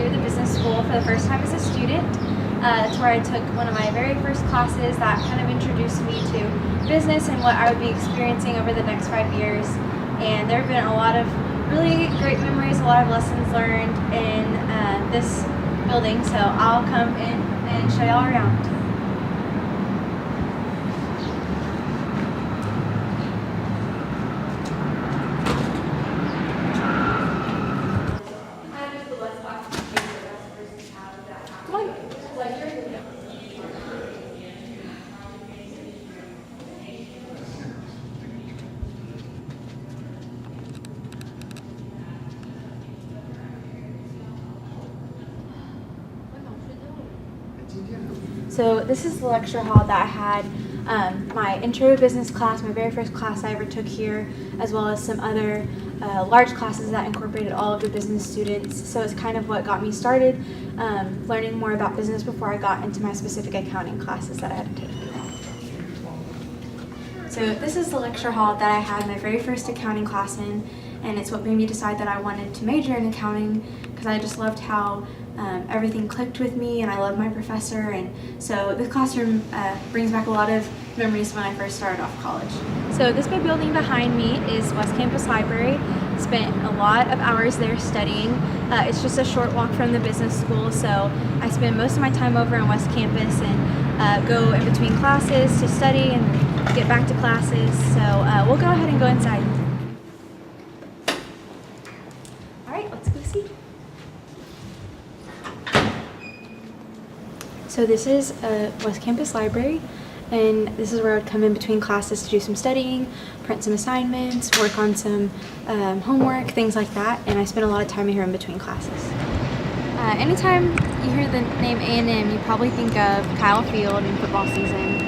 to the business school for the first time as a student. That's where I took one of my very first classes that kind of introduced me to business and what I would be experiencing over the next 5 years. And there have been a lot of really great memories, a lot of lessons learned in this building. So I'll come in and show y'all around. So this is the lecture hall that I had my intro to business class, my very first class I ever took here, as well as some other large classes that incorporated all of the business students. So it's kind of what got me started learning more about business before I got into my specific accounting classes that I had to take. So this is the lecture hall that I had my very first accounting class in, and it's what made me decide that I wanted to major in accounting, because I just loved how everything clicked with me, and I loved my professor. And so this classroom brings back a lot of memories when I first started off college. So this big building behind me is West Campus Library. Spent a lot of hours there studying. It's just a short walk from the business school, so I spend most of my time over on West Campus and go in between classes to study and get back to classes. So we'll go ahead and go inside. All right, let's go see. So this is West Campus Library, and this is where I would come in between classes to do some studying, print some assignments, work on some homework, things like that, and I spend a lot of time here in between classes. Anytime you hear the name A&M, you probably think of Kyle Field and football season.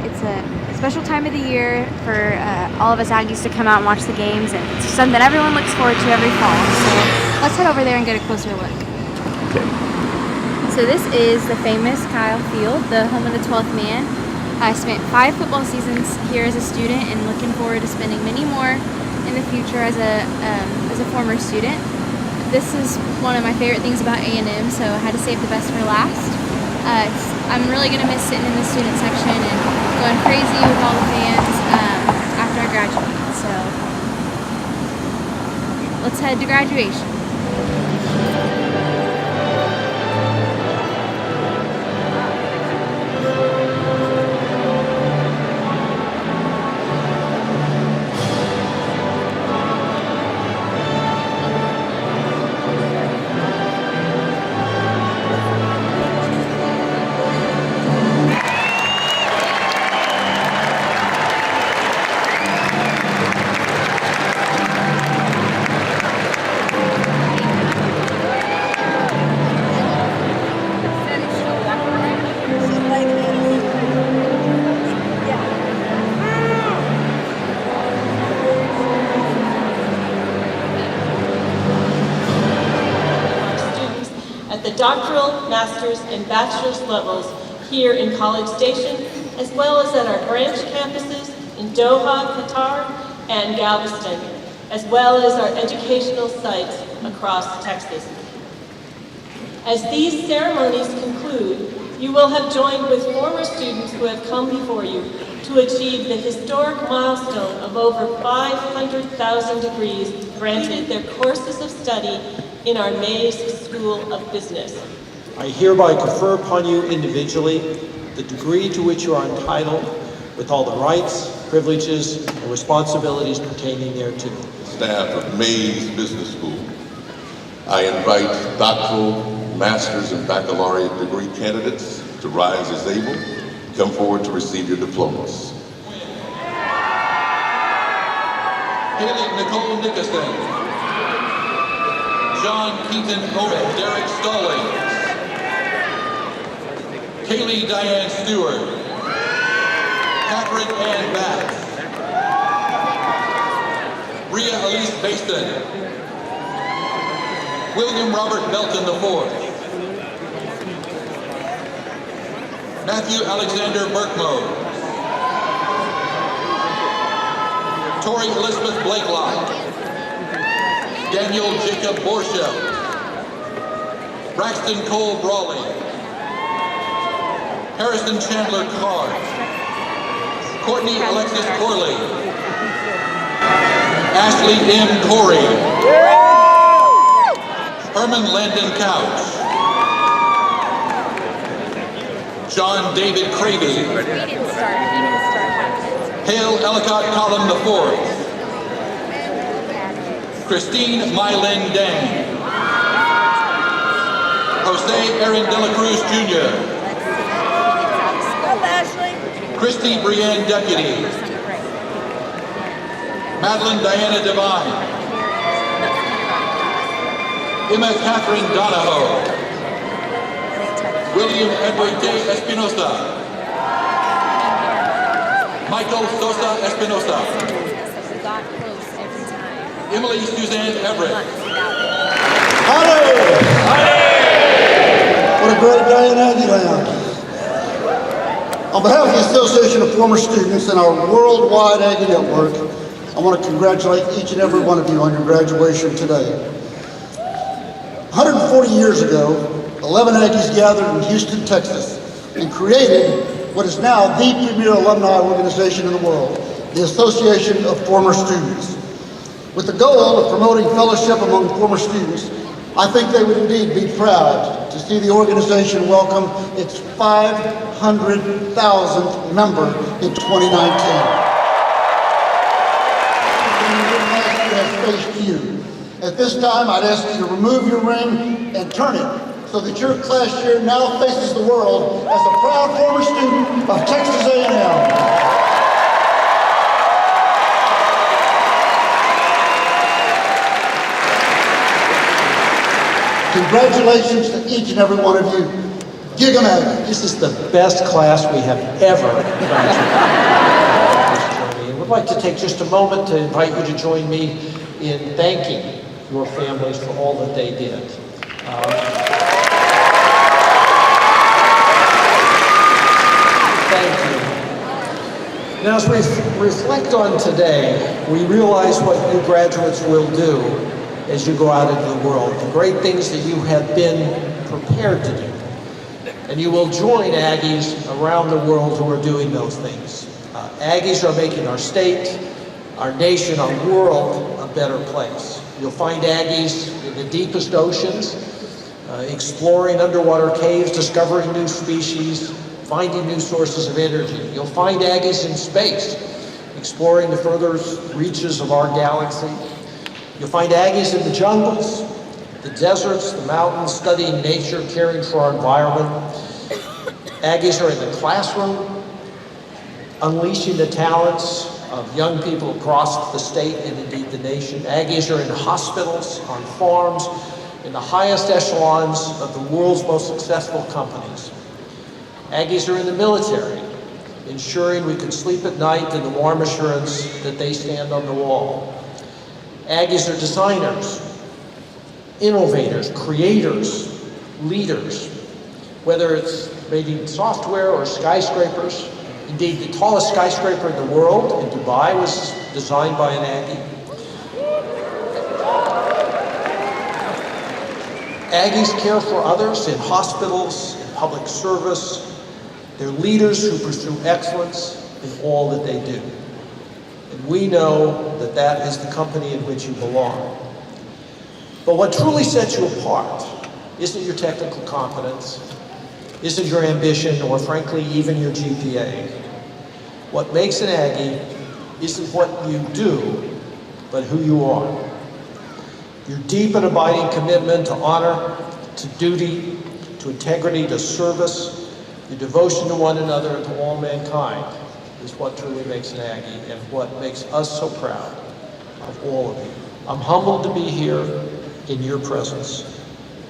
It's a special time of the year for all of us Aggies to come out and watch the games, and it's something everyone looks forward to every fall. So let's head over there and get a closer look. So this is the famous Kyle Field, the home of the 12th man. I spent 5 football seasons here as a student and looking forward to spending many more in the future as a former student. This is one of my favorite things about A&M, so I had to save the best for last. I'm really going to miss sitting in the student section and going crazy with all the fans after I graduate. So let's head to graduation. The doctoral, master's, and bachelor's levels here in College Station, as well as at our branch campuses in Doha, Qatar, and Galveston, as well as our educational sites across Texas. As these ceremonies conclude, you will have joined with former students who have come before you to achieve the historic milestone of over 500,000 degrees granted their courses of study in our Mays School of Business. I hereby confer upon you individually the degree to which you are entitled, with all the rights, privileges, and responsibilities pertaining thereto. Staff of Mays Business School, I invite doctoral, master's, and baccalaureate degree candidates to rise as able. Come forward to receive your diplomas. Haley Nicole Nickerson. John Keaton Hope, Derek Stallings. Kaylee Diane Stewart. Catherine Ann Bass. Rhea Elise Baston. William Robert Belton IV. Matthew Alexander Burkmo. Tori Elizabeth Blakelock. Daniel Jacob Borchelt. Braxton Cole Brawley, Harrison Chandler Carr, Courtney Alexis Corley, Ashley M. Corry, Herman Landon Couch, John David Cravey, Hale Ellicott Collin IV, Christine Mylin Dang, Jose Aaron De La Cruz Jr., Christy Brienne Deputy, Madeline Diana Devine, Emma Catherine Donahoe, William Edward J. Espinosa, Michael Sosa Espinosa, Emily Suzanne Everett. Hallelujah! What a great day in Aggieland. On behalf of the Association of Former Students and our worldwide Aggie Network, I want to congratulate each and every one of you on your graduation today. 140 years ago, 11 Aggies gathered in Houston, Texas, and created what is now the premier alumni organization in the world, the Association of Former Students. With the goal of promoting fellowship among former students, I think they would indeed be proud to see the organization welcome its 500,000th member in 2019. At this time, I'd ask you to remove your ring and turn it so that your class year now faces the world as a proud former student of Texas A&M. Congratulations to each and every one of you. Gig 'em Aggie. This is the best class we have ever graduated. I would like to take just a moment to invite you to join me in thanking your families for all that they did. Thank you. Now, as we reflect on today, we realize what you graduates will do as you go out into the world, the great things that you have been prepared to do. And you will join Aggies around the world who are doing those things. Aggies are making our state, our nation, our world a better place. You'll find Aggies in the deepest oceans, exploring underwater caves, discovering new species, finding new sources of energy. You'll find Aggies in space, exploring the furthest reaches of our galaxy. You'll find Aggies in the jungles, the deserts, the mountains, studying nature, caring for our environment. Aggies are in the classroom, unleashing the talents of young people across the state and indeed the nation. Aggies are in hospitals, on farms, in the highest echelons of the world's most successful companies. Aggies are in the military, ensuring we can sleep at night in the warm assurance that they stand on the wall. Aggies are designers, innovators, creators, leaders, whether it's making software or skyscrapers. Indeed, the tallest skyscraper in the world in Dubai was designed by an Aggie. Aggies care for others in hospitals, in public service. They're leaders who pursue excellence in all that they do. And we know that that is the company in which you belong. But what truly sets you apart isn't your technical competence, isn't your ambition, or frankly, even your GPA. What makes an Aggie isn't what you do, but who you are. Your deep and abiding commitment to honor, to duty, to integrity, to service, your devotion to one another and to all mankind is what truly makes an Aggie and what makes us so proud of all of you. I'm humbled to be here in your presence.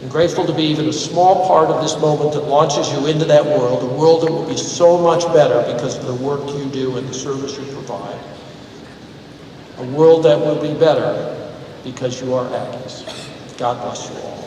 I'm grateful to be even a small part of this moment that launches you into that world, a world that will be so much better because of the work you do and the service you provide. A world that will be better because you are Aggies. God bless you all.